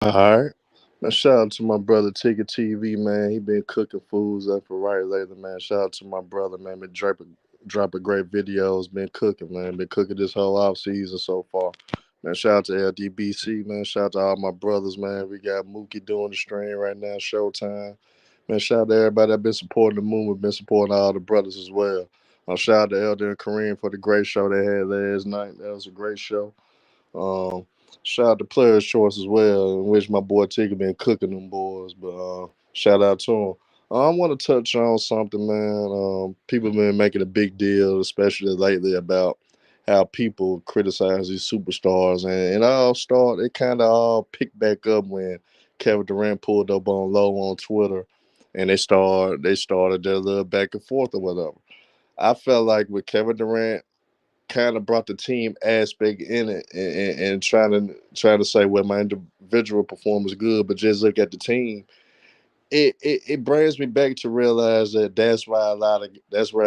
All right. Man, shout out to my brother Ticket TV, man. He been cooking foods up for right lately, man. Shout out to my brother, man. Been dropping great videos. Been cooking, man. Been cooking this whole off season so far. Man, shout out to LDBC, man. Shout out to all my brothers, man. We got Mookie doing the stream right now, Showtime. Man, shout out to everybody that been supporting the movement, been supporting all the brothers as well. Shout out to Elder and Kareem for the great show they had last night. That was a great show. Um, Shout out to Players Choice as well, in which my boy Tigger been cooking them boys. But shout out to him. I want to touch on something, man. People been making a big deal, especially lately, about how people criticize these superstars, and it kind of all picked back up when Kevin Durant pulled up on low on Twitter, and they started their little back and forth or whatever. I felt like with Kevin Durant kind of brought the team aspect in it and trying to say, well, my individual performance good, but just look at the team. It brings me back to realize that that's where a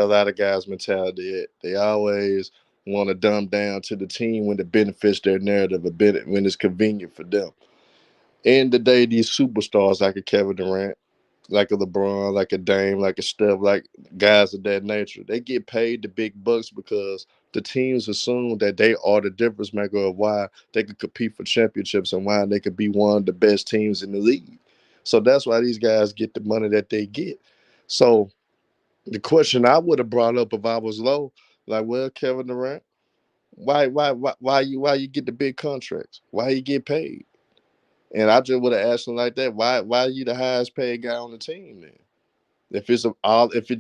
lot of guys' mentality is. They always want to dumb down to the team when it benefits their narrative, when it's convenient for them. In the day, these superstars like a Kevin Durant, like a LeBron, like a Dame, like a Steph, like guys of that nature, they get paid the big bucks because the teams assume that they are the difference maker of why they could compete for championships and why they could be one of the best teams in the league. So that's why these guys get the money that they get. So the question I would have brought up if I was low, like, well, Kevin Durant, why you get the big contracts? Why you get paid? And I just would have asked him like that. Why are you the highest paid guy on the team then? If it's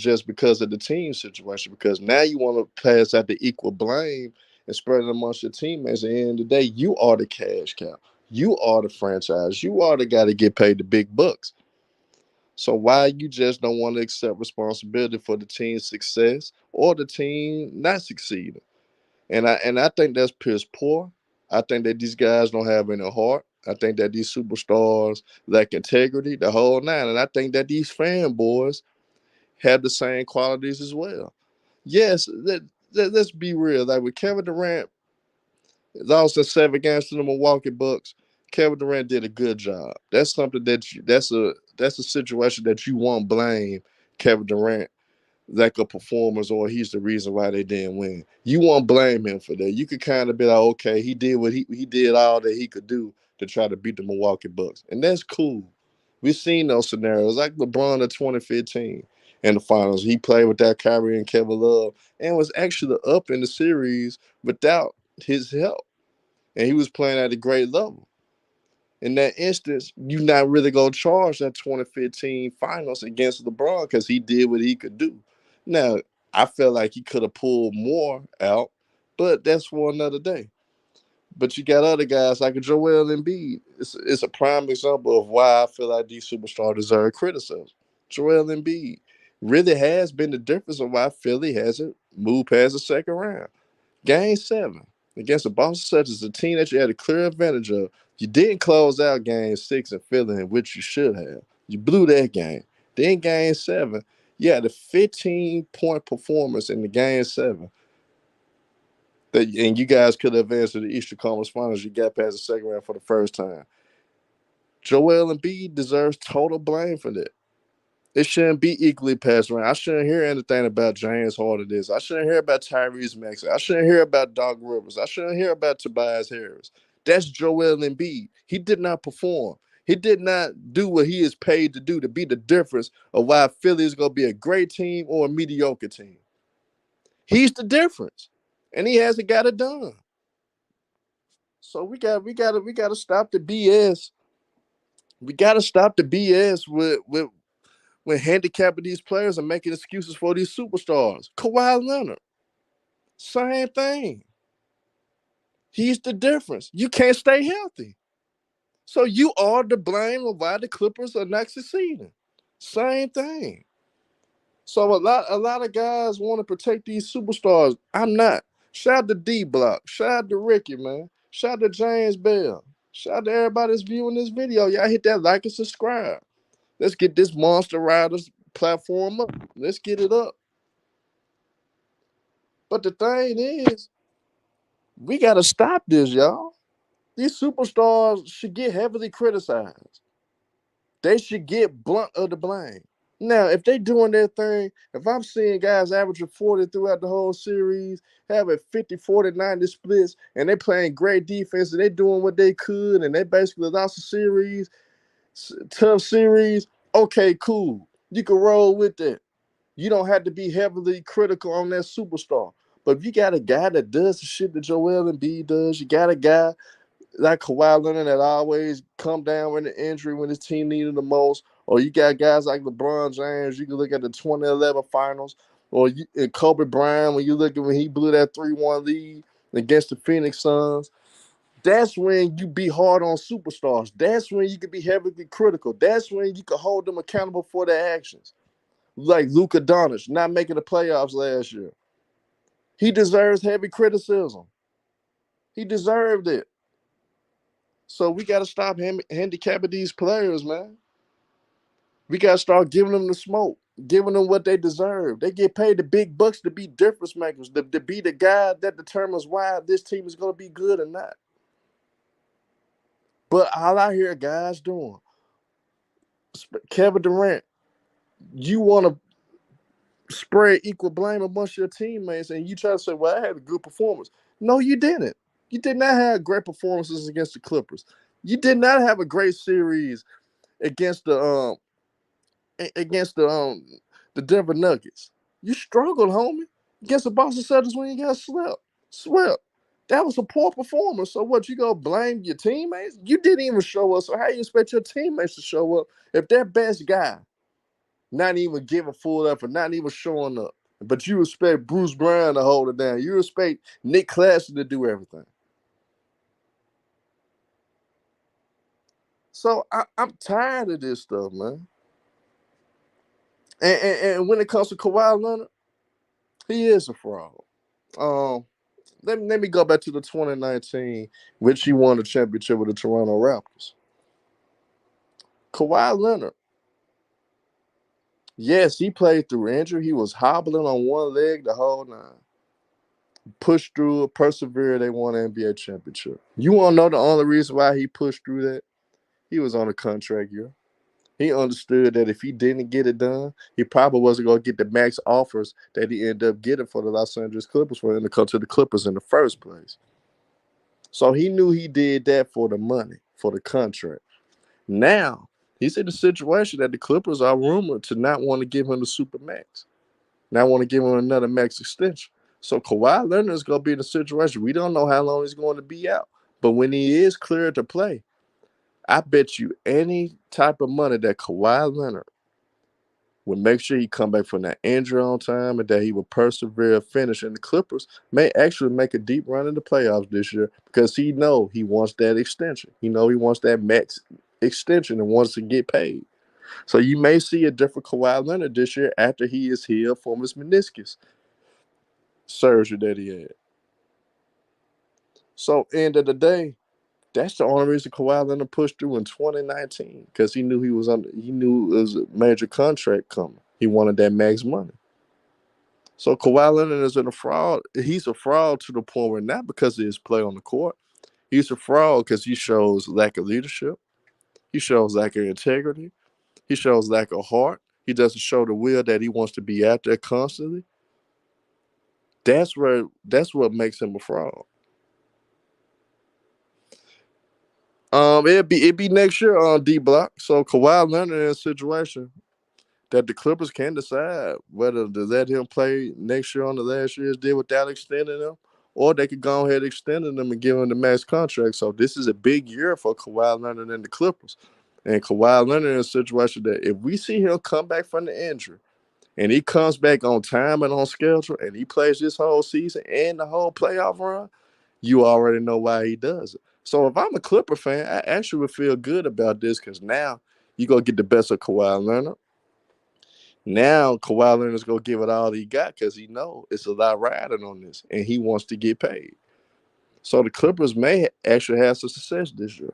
just because of the team situation, because now you want to pass out the equal blame and spread it amongst your teammates. At the end of the day, you are the cash cow. You are the franchise. You are the guy to get paid the big bucks. So why you just don't want to accept responsibility for the team's success or the team not succeeding? And I think that's piss poor. I think that these guys don't have any heart. I think that these superstars lack integrity, the whole nine. And I think that these fanboys have the same qualities as well. Yes, let's be real. Like with Kevin Durant, lost in 7 games to the Milwaukee Bucks. Kevin Durant did a good job. That's something that's a situation that you won't blame Kevin Durant lack of performance or he's the reason why they didn't win. You won't blame him for that. You could kind of be like, okay, he did what he did all that he could do to try to beat the Milwaukee Bucks, and that's cool. We've seen those scenarios like LeBron in 2015 in the finals. He played without Kyrie and Kevin Love and was actually up in the series without his help, and he was playing at a great level. In that instance, you not really gonna charge that 2015 finals against LeBron because he did what he could do. Now, I felt like he could have pulled more out, but that's for another day. But you got other guys like a Joel Embiid. It's a prime example of why I feel like these superstars deserve criticism. Joel Embiid really has been the difference of why Philly hasn't moved past the second round. Game 7 against the Boston Celtics, a team that you had a clear advantage of. You didn't close out Game 6 in Philly, which you should have. You blew that game. Then Game 7, you had a 15-point performance in the Game 7. And you guys could have advanced to the Eastern Conference Finals. You got past the second round for the first time. Joel Embiid deserves total blame for that. It shouldn't be equally passed around. I shouldn't hear anything about James Harden this. I shouldn't hear about Tyrese Maxey. I shouldn't hear about Doc Rivers. I shouldn't hear about Tobias Harris. That's Joel Embiid. He did not perform. He did not do what he is paid to do to be the difference of why Philly is going to be a great team or a mediocre team. He's the difference, and he hasn't got it done. So we got to stop the BS. We got to stop the BS with when handicapping these players and making excuses for these superstars. Kawhi Leonard, same thing. He's the difference. You can't stay healthy. So you are to blame of why the Clippers are not succeeding. Same thing. So a lot of guys want to protect these superstars. I'm not. Shout out to D Block. Shout out to Ricky, man. Shout out to James Bell. Shout out to everybody that's viewing this video. Y'all hit that like and subscribe. Let's get this Monster Riders platform up. Let's get it up. But the thing is, we gotta stop this, y'all. These superstars should get heavily criticized. They should get blunt of the blame. Now, if they doing their thing, if I'm seeing guys averaging 40 throughout the whole series, having 50, 40, 90 splits, and they playing great defense, and they doing what they could, and they basically lost a series, tough series, okay, cool. You can roll with that. You don't have to be heavily critical on that superstar. But if you got a guy that does the shit that Joel Embiid does, you got a guy like Kawhi Leonard that always come down with an injury when his team needed the most, or you got guys like LeBron James. You can look at the 2011 finals, or and Kobe Bryant when you look at when he blew that 3-1 lead against the Phoenix Suns. That's when you be hard on superstars. That's when you can be heavily critical. That's when you can hold them accountable for their actions. Like Luka Doncic not making the playoffs last year. He deserves heavy criticism. He deserved it. So we got to stop handicapping these players, man. We got to start giving them the smoke, giving them what they deserve. They get paid the big bucks to be difference makers, to be the guy that determines why this team is going to be good or not. But all I hear guys doing, Kevin Durant, you want to spread equal blame amongst your teammates, and you try to say, well, I had a good performance. No, you didn't. You did not have great performances against the Clippers. You did not have a great series against the Denver Nuggets. You struggled, homie, against the Boston Celtics when you got swept. That was a poor performance. So what, you gonna blame your teammates? You didn't even show up. So how you expect your teammates to show up if their best guy not even giving full effort, not even showing up? But you expect Bruce Brown to hold it down. You expect Nick Claxton to do everything. So I'm tired of this stuff, man. And when it comes to Kawhi Leonard, he is a fraud. Um, let me go back to the 2019, which he won the championship with the Toronto Raptors. Kawhi Leonard, yes, he played through injury. He was hobbling on one leg the whole nine. Pushed through it, persevered. They won an NBA championship. You want to know the only reason why he pushed through that? He was on a contract year. He understood that if he didn't get it done, he probably wasn't going to get the max offers that he ended up getting for the Los Angeles Clippers for him to come to the Clippers in the first place. So he knew he did that for the money, for the contract. Now, he's in a situation that the Clippers are rumored to not want to give him the super max, not want to give him another max extension. So Kawhi Leonard is going to be in a situation. We don't know how long he's going to be out. But when he is cleared to play, I bet you any type of money that Kawhi Leonard would make sure he come back from that injury on time and that he will persevere, finish. And the Clippers may actually make a deep run in the playoffs this year because he know he wants that extension. He know he wants that max extension and wants to get paid. So you may see a different Kawhi Leonard this year after he is healed from his meniscus surgery that he had. So end of the day, that's the only reason Kawhi Leonard pushed through in 2019 because he knew he knew it was a major contract coming. He wanted that max money. So Kawhi Leonard is in a fraud. He's a fraud to the point where not because of his play on the court. He's a fraud because he shows lack of leadership. He shows lack of integrity. He shows lack of heart. He doesn't show the will that he wants to be out there constantly. That's what makes him a fraud. It'd be next year on D Block. So Kawhi Leonard in a situation that the Clippers can decide whether to let him play next year on the last year's deal without extending him, or they could go ahead extending him and give him the max contract. So this is a big year for Kawhi Leonard and the Clippers. And Kawhi Leonard in a situation that if we see him come back from the injury and he comes back on time and on schedule and he plays this whole season and the whole playoff run, you already know why he does it. So if I'm a Clipper fan, I actually would feel good about this because now you go get the best of Kawhi Leonard. Now Kawhi Leonard's gonna give it all he got because he know it's a lot riding on this, and he wants to get paid. So the Clippers may actually have some success this year.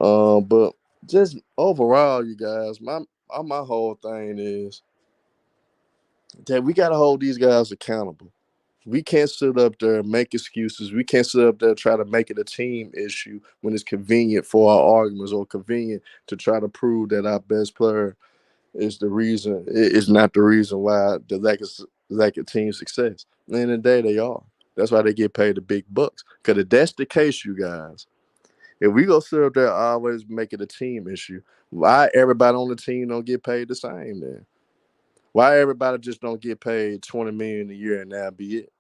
But just overall, you guys, my whole thing is that we gotta hold these guys accountable. We can't sit up there and make excuses. We can't sit up there and try to make it a team issue when it's convenient for our arguments or convenient to try to prove that our best player is the reason. It's not the reason why the lack of team success. At the end of the day, they are. That's why they get paid the big bucks. Because if that's the case, you guys, if we go sit up there and always make it a team issue, why everybody on the team don't get paid the same then? Why everybody just don't get paid 20 million a year and that be it?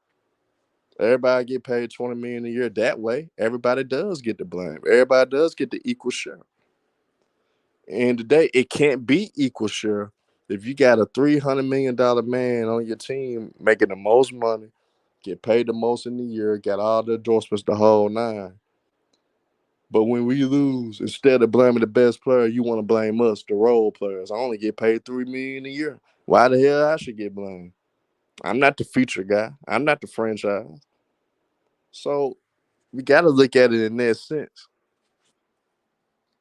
Everybody get paid 20 million a year that way. Everybody does get the blame. Everybody does get the equal share. And today it can't be equal share if you got a $300 million man on your team making the most money, get paid the most in the year, got all the endorsements, the whole nine. But when we lose, instead of blaming the best player, you want to blame us, the role players. I only get paid $3 million a year. Why the hell I should get blamed? I'm not the feature guy. I'm not the franchise. So we got to look at it in that sense,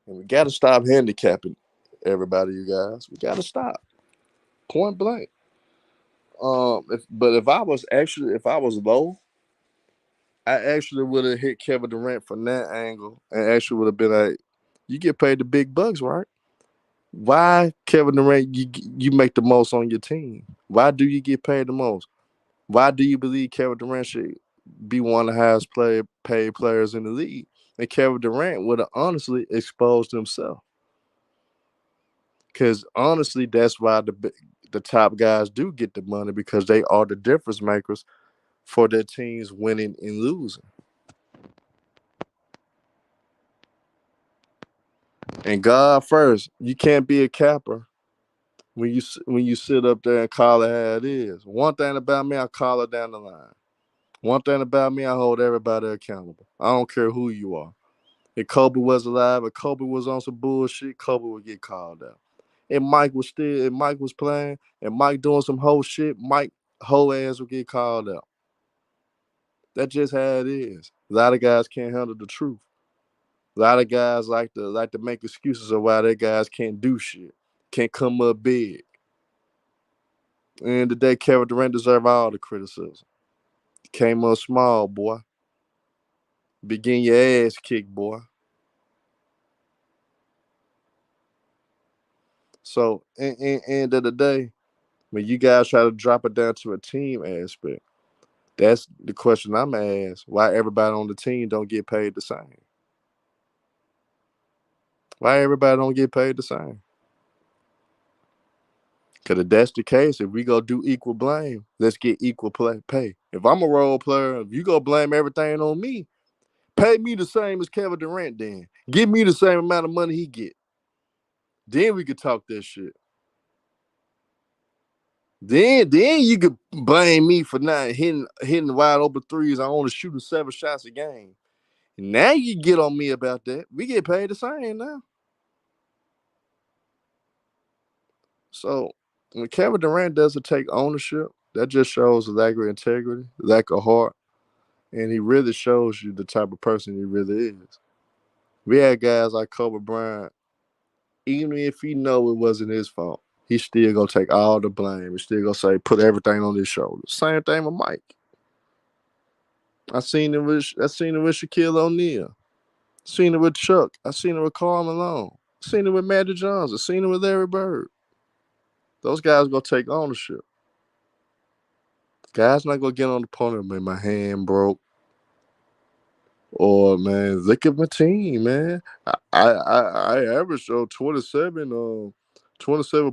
and we got to stop handicapping everybody. You guys, we got to stop point blank. If I was low, I actually would have hit Kevin Durant from that angle, and actually would have been like, "You get paid the big bucks, right? Why, Kevin Durant, you make the most on your team? Why do you get paid the most? Why do you believe Kevin Durant should be one of the highest paid players in the league?" And Kevin Durant would have honestly exposed himself. Because honestly, that's why the top guys do get the money because they are the difference makers for their teams winning and losing. And God first, you can't be a capper when you sit up there and call it how it is. One thing about me, I call it down the line. One thing about me, I hold everybody accountable. I don't care who you are. If Kobe was alive, if Kobe was on some bullshit, Kobe would get called out. If Mike was playing, and Mike doing some whole shit, Mike whole ass would get called out. That's just how it is. A lot of guys can't handle the truth. A lot of guys like to make excuses of why their guys can't do shit, can't come up big. And today, Kevin Durant deserve all the criticism. Came up small, boy. Begin your ass kicked, boy. So, in end of the day, when you guys try to drop it down to a team aspect, that's the question I'm gonna ask. Why everybody on the team don't get paid the same? Why everybody don't get paid the same? Because if that's the case, if we go do equal blame, let's get equal pay. If I'm a role player, if you go blame everything on me, pay me the same as Kevin Durant then. Give me the same amount of money he get. Then we could talk that shit. Then you could blame me for not hitting wide open threes. I only shooting 7 shots a game. Now you get on me about that. We get paid the same now. So when Kevin Durant doesn't take ownership, that just shows a lack of integrity, lack of heart, and he really shows you the type of person he really is. We had guys like Kobe Bryant, even if he know it wasn't his fault, he still gonna take all the blame. He still gonna say put everything on his shoulders. Same thing with Mike. I seen it with Shaquille O'Neal. Seen it with Chuck. I seen it with Karl Malone. Seen it with Magic Johnson. Seen it with Larry Bird. Those guys gonna take ownership. Guys not gonna get on the podium, man. My hand broke. Or man, look at my team, man. I averaged 27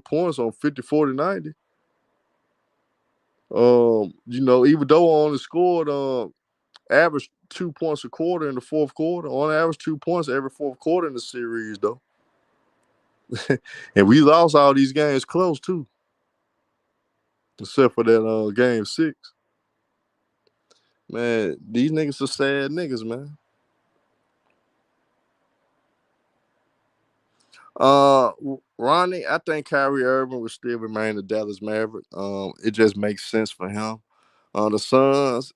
points on 50, 40, 90. Even though I only scored average 2 points a quarter in the fourth quarter, on average 2 points every fourth quarter in the series though. And we lost all these games close too. Except for that game 6. Man, these niggas are sad niggas, man. Ronnie, I think Kyrie Irving will still remain the Dallas Maverick. It just makes sense for him. The Suns,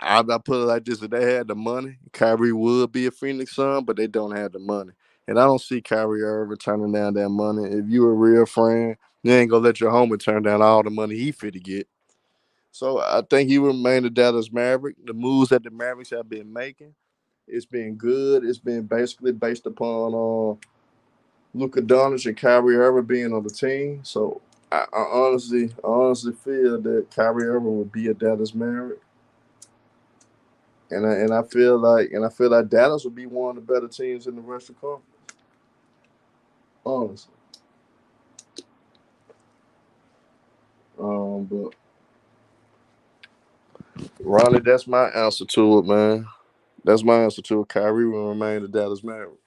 I put it like this: if they had the money, Kyrie would be a Phoenix Sun, but they don't have the money, and I don't see Kyrie Irving turning down that money. If you a real friend, you ain't gonna let your homie turn down all the money he fit to get. So I think he will remain the Dallas Maverick. The moves that the Mavericks have been making, it's been good. It's been basically based upon Luka Doncic and Kyrie Irving being on the team. So I honestly feel that Kyrie Irving would be a Dallas Maverick, and I feel like Dallas would be one of the better teams in the Western Conference. Honestly, but Ronnie, that's my answer to it, man. That's my answer to it. Kyrie will remain the Dallas Maverick.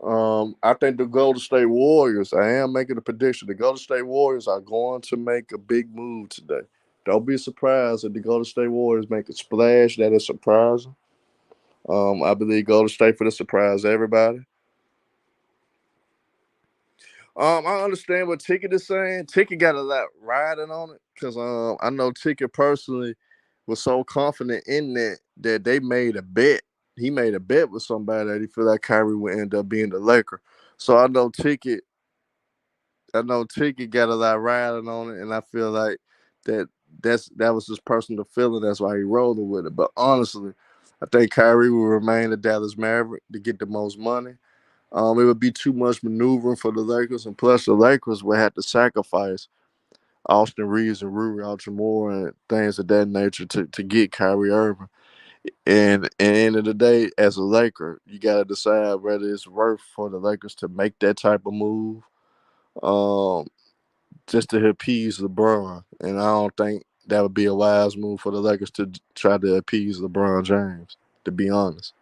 I think the Golden State Warriors. I am making a prediction. The Golden State Warriors are going to make a big move today. Don't be surprised if the Golden State Warriors make a splash. That is surprising. I believe Golden State for the surprise everybody. I understand what Ticket is saying. Ticket got a lot riding on it because I know Ticket personally was so confident in that they made a bet. He made a bet with somebody that he feel like Kyrie would end up being the Laker. So I know Ticket got a lot riding on it, and I feel like that that was his personal feeling. That's why he rolled with it. But honestly, I think Kyrie will remain the Dallas Maverick to get the most money. It would be too much maneuvering for the Lakers, and plus the Lakers would have to sacrifice Austin Reeves and Rui Hachimura and things of that nature to get Kyrie Irving. And at the end of the day, as a Laker, you got to decide whether it's worth for the Lakers to make that type of move, um, just to appease LeBron. And I don't think that would be a wise move for the Lakers to try to appease LeBron James. To be honest,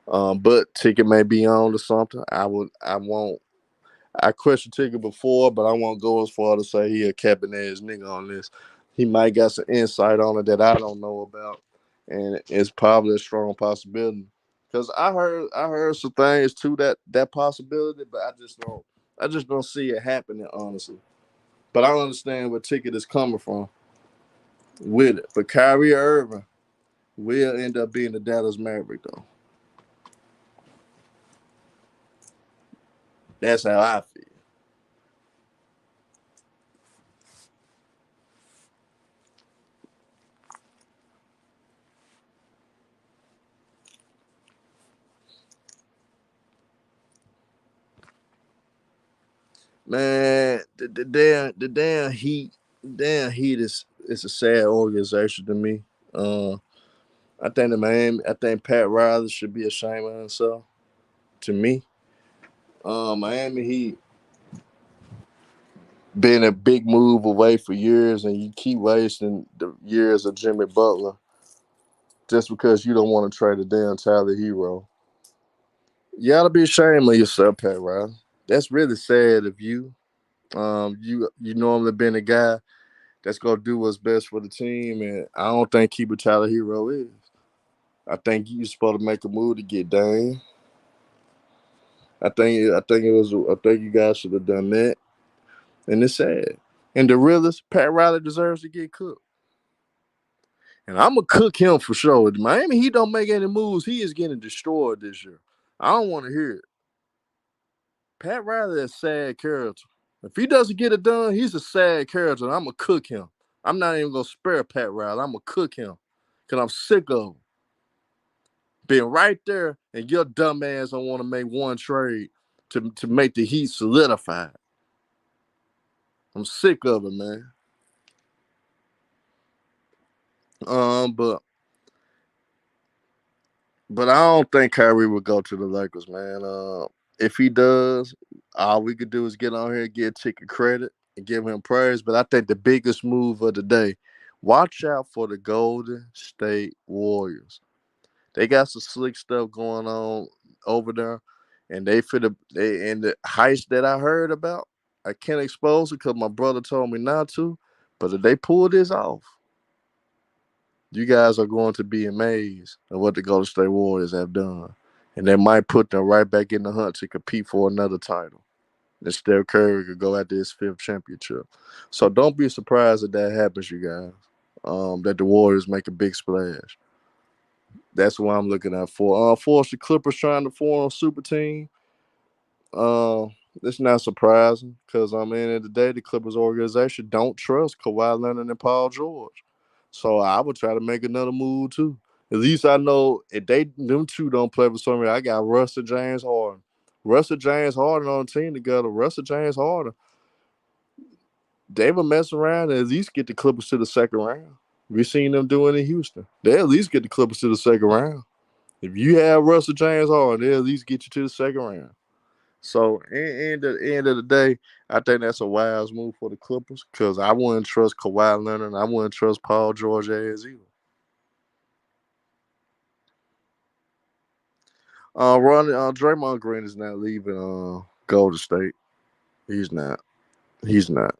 but Ticket may be on to something. I questioned Ticket before, but I won't go as far to say he a cabinet nigga on this. He might got some insight on it that I don't know about, and it's probably a strong possibility. Cause I heard some things to that possibility, but I just don't see it happening honestly. But I understand where Ticket is coming from with it. But Kyrie Irving will end up being the Dallas Maverick though. That's how I feel. Man, the damn Heat is a sad organization to me. Uh, I think Pat Riley should be ashamed of himself. To me, Miami Heat been a big move away for years, and you keep wasting the years of Jimmy Butler just because you don't want to trade a damn Tyler Hero. You gotta be ashamed of yourself, Pat Riley. That's really sad of you. You normally been a guy that's gonna do what's best for the team, and I don't think keeper Tyler Hero is. I think you supposed to make a move to get Dame. I think you guys should have done that, and it's sad. And the realest, Pat Riley deserves to get cooked, and I'm gonna cook him for sure. If Miami, he don't make any moves. He is getting destroyed this year. I don't want to hear it. Pat Riley is a sad character. If he doesn't get it done, he's a sad character. And I'm gonna cook him. I'm not even gonna spare Pat Riley. I'm gonna cook him because I'm sick of him being right there, and your dumb ass don't want to make one trade to make the Heat solidify. I'm sick of it, man. Um, but but I don't think Kyrie would go to the Lakers, man. If he does, all we could do is get on here, give Ticket credit, and give him praise. But I think the biggest move of the day, watch out for the Golden State Warriors. They got some slick stuff going on over there, and they and the heist that I heard about. I can't expose it because my brother told me not to. But if they pull this off, you guys are going to be amazed at what the Golden State Warriors have done, and they might put them right back in the hunt to compete for another title. And Steph Curry could go after his fifth championship. So don't be surprised if that happens, you guys. That the Warriors make a big splash. That's what I'm looking at for. For the Clippers trying to form a super team. Uh, It's not surprising because I mean, at the day, the Clippers organization don't trust Kawhi Leonard and Paul George. So I would try to make another move too. At least I know if them two don't play for some reason, I got Russell James Harden. Russell James Harden on the team together. Russell James Harden. They would mess around and at least get the Clippers to the second round. We seen them doing in Houston. They at least get the Clippers to the second round. If you have Russell James Harden, they at least get you to the second round. So, at the end of the day, I think that's a wise move for the Clippers because I wouldn't trust Kawhi Leonard and I wouldn't trust Paul George as either. Draymond Green is not leaving Golden State. He's not. He's not.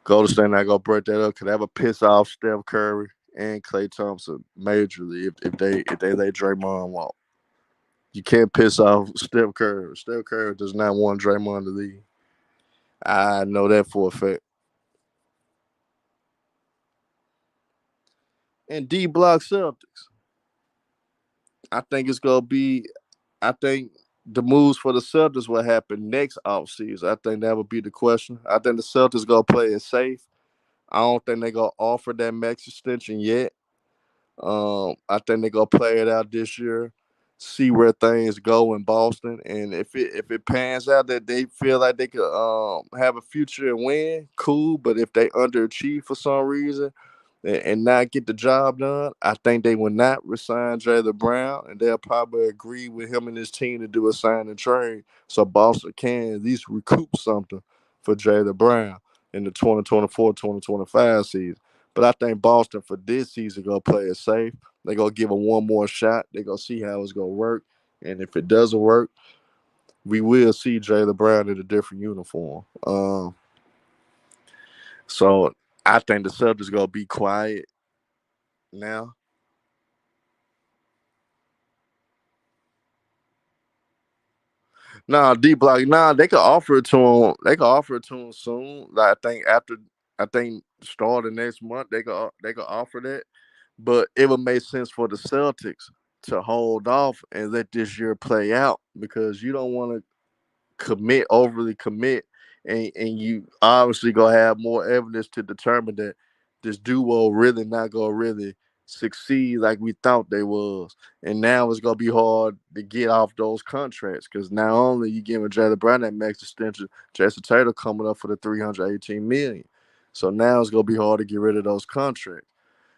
Golden State not gonna break that up because that would piss off Steph Curry and Klay Thompson majorly if they let Draymond walk. You can't piss off Steph Curry. Steph Curry does not want Draymond to leave. I know that for a fact. And D Block Celtics. I think it's gonna be. I think the moves for the Celtics will happen next offseason. I think that would be the question. I think the Celtics gonna play it safe. I don't think they're gonna offer that max extension yet. I think they're gonna play it out this year, see where things go in Boston, and if it pans out that they feel like they could have a future and win, cool. But if they underachieve for some reason, and not get the job done, I think they will not resign Jalen Brown, and they'll probably agree with him and his team to do a sign and trade so Boston can at least recoup something for Jalen Brown in the 2024-2025 season. But I think Boston for this season gonna play it safe. They're gonna give him one more shot. They're gonna see how it's gonna work. And if it doesn't work, we will see Jalen Brown in a different uniform. So I think the Celtics gonna be quiet now. Nah, D Block. Nah, they could offer it to him. They could offer it to him soon. Like I think after, I think starting next month they could offer that. But it would make sense for the Celtics to hold off and let this year play out because you don't want to overly commit, and you obviously gonna have more evidence to determine that this duo really not gonna really succeed like we thought they was. And now it's gonna be hard to get off those contracts because not only you giving Jalen Brown that max extension, Jason Taylor coming up for the 318 million. So now it's gonna be hard to get rid of those contracts.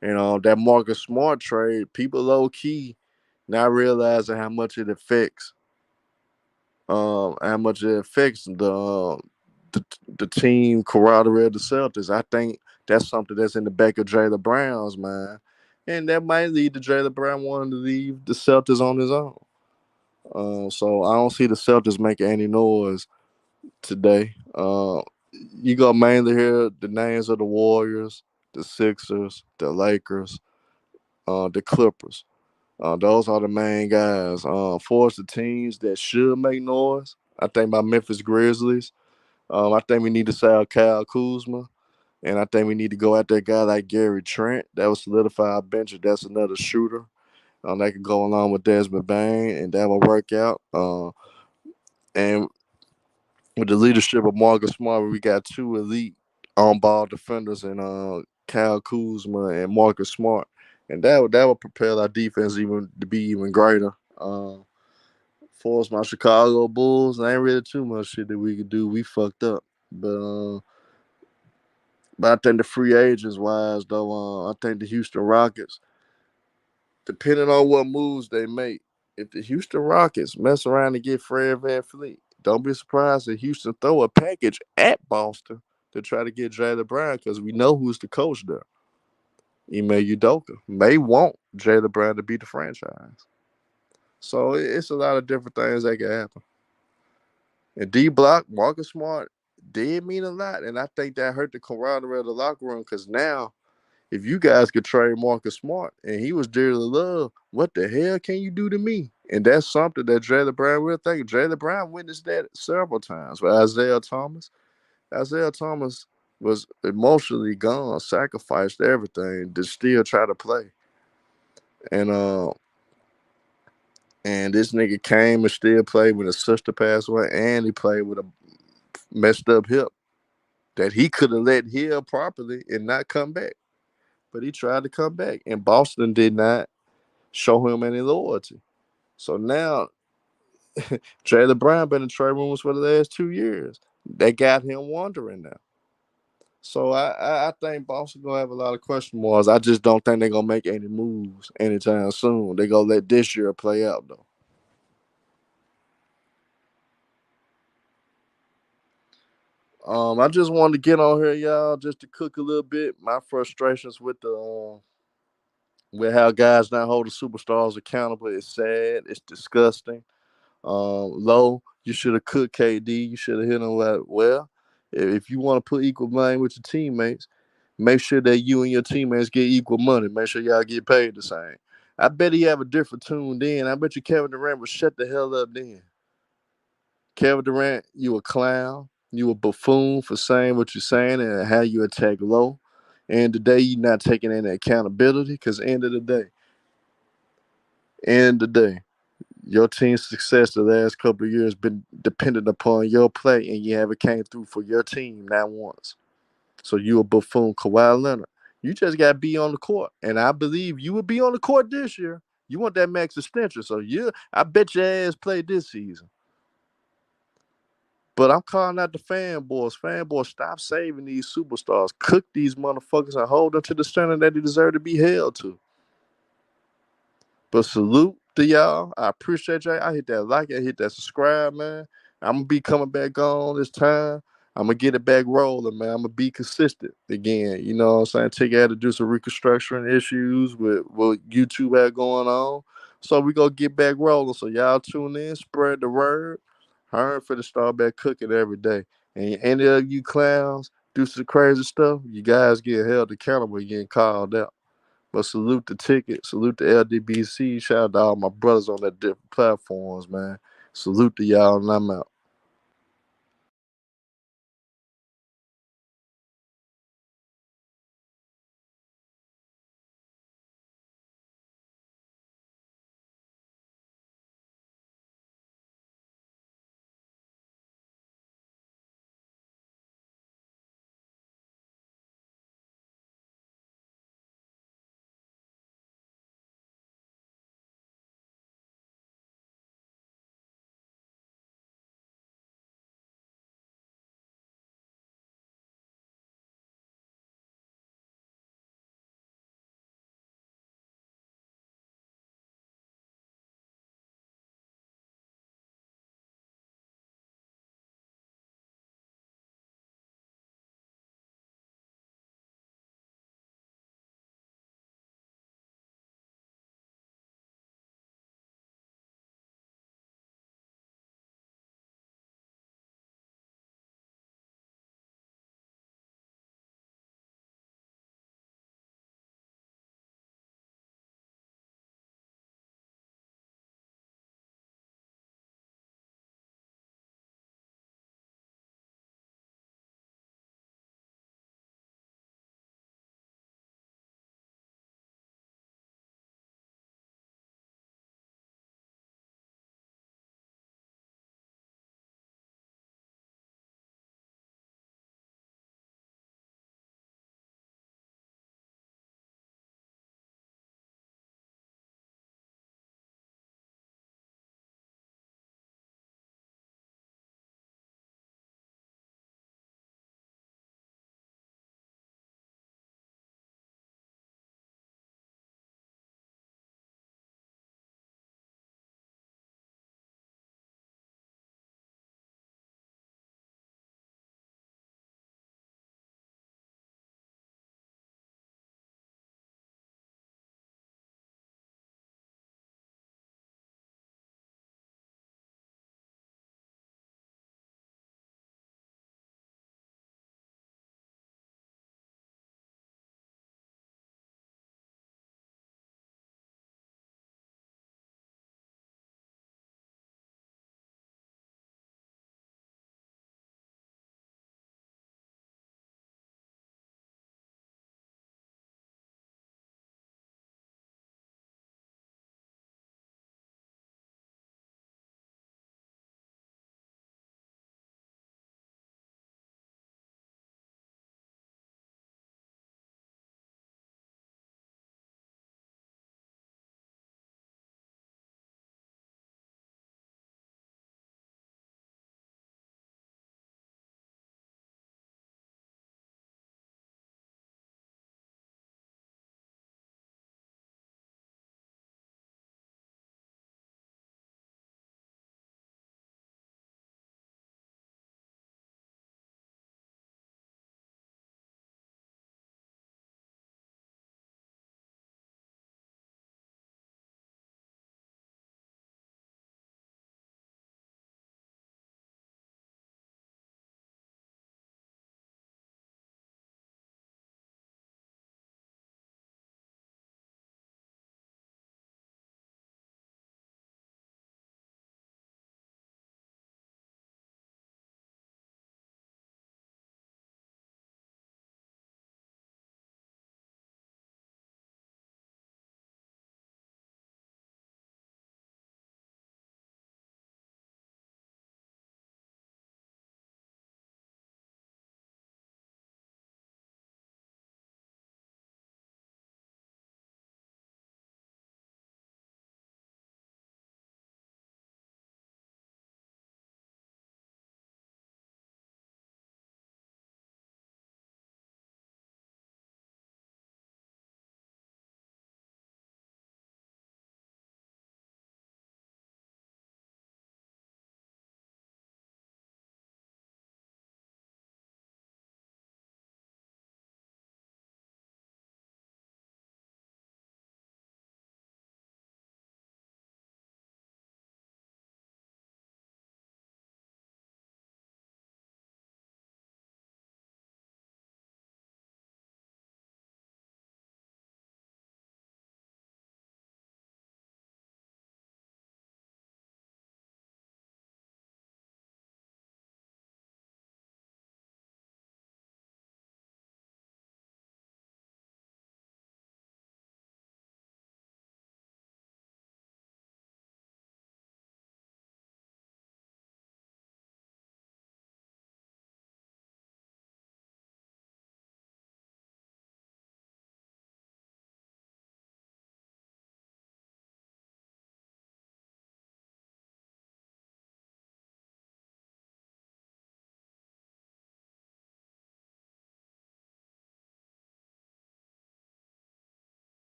And that Marcus Smart trade, people low key not realizing how much it affects the team camaraderie of the Celtics. I think that's something that's in the back of Jalen Brown's mind, and that might lead to Jalen Brown wanting to leave the Celtics on his own. So I don't see the Celtics making any noise today. You gonna mainly hear the names of the Warriors, the Sixers, the Lakers, the Clippers. Those are the main guys. For us, the teams that should make noise, I think my Memphis Grizzlies. I think we need to sell Kyle Kuzma, and I think we need to go after a guy like Gary Trent. That would solidify our bench. That's another shooter. That could go along with Desmond Bain, and that will work out. And with the leadership of Marcus Smart, we got two elite on-ball defenders and Kyle Kuzma and Marcus Smart, and that would propel our defense even to be even greater. For us, my Chicago Bulls, there ain't really too much shit that we could do. We fucked up, but I think the free agents wise though, I think the Houston Rockets, depending on what moves they make, if the Houston Rockets mess around and get Fred VanVleet, don't be surprised if Houston throw a package at Boston to try to get Jalen Brown because we know who's the coach there. Ime Udoka may want Jalen Brown to be the franchise. So it's a lot of different things that can happen. And D Block, Marcus Smart did mean a lot, and I think that hurt the camaraderie of the locker room because now if you guys could trade Marcus Smart and he was dearly loved, what the hell can you do to me? And that's something that Jalen Brown will think. Jalen Brown witnessed that several times with Isaiah Thomas. Isaiah Thomas was emotionally gone, sacrificed everything to still try to play. And And this nigga came and still played when his sister passed away, and he played with a messed up hip that he could have let heal properly and not come back. But he tried to come back, and Boston did not show him any loyalty. So now Jaylen Brown been in trade rumors for the last 2 years. That got him wondering now. So I think Boston gonna have a lot of question marks. I just don't think they're gonna make any moves anytime soon. They gonna let this year play out though. I just wanted to get on here, y'all, just to cook a little bit. My frustrations with the with how guys not holding superstars accountable is sad. It's disgusting. Low, you should have cooked KD. You should have hit him well. If you want to put equal blame with your teammates, make sure that you and your teammates get equal money. Make sure y'all get paid the same. I bet he have a different tune then. I bet you Kevin Durant would shut the hell up then. Kevin Durant, you a clown. You a buffoon for saying what you're saying and how you attack low. And today you not taking any accountability because end of the day, your team's success the last couple of years been dependent upon your play, and you haven't came through for your team not once. So you a buffoon, Kawhi Leonard. You just got to be on the court, and I believe you will be on the court this year. You want that max extension, so I bet your ass play this season. But I'm calling out the fanboys. Fanboys, stop saving these superstars. Cook these motherfuckers and hold them to the standard that they deserve to be held to. But salute to y'all. I appreciate y'all. I hit that like, I hit that subscribe, man. I'm going to be coming back on this time. I'm going to get it back rolling, man. I'm going to be consistent again. You know what I'm saying? Take out to do some reconstruction issues with what YouTube had going on. So we going to get back rolling. So y'all tune in, spread the word. Hearn for the start back cooking every day. And any of you clowns do some crazy stuff, you guys get held accountable, getting called out. But salute the ticket, salute the LDBC. Shout out to all my brothers on the different platforms, man. Salute to y'all, and I'm out.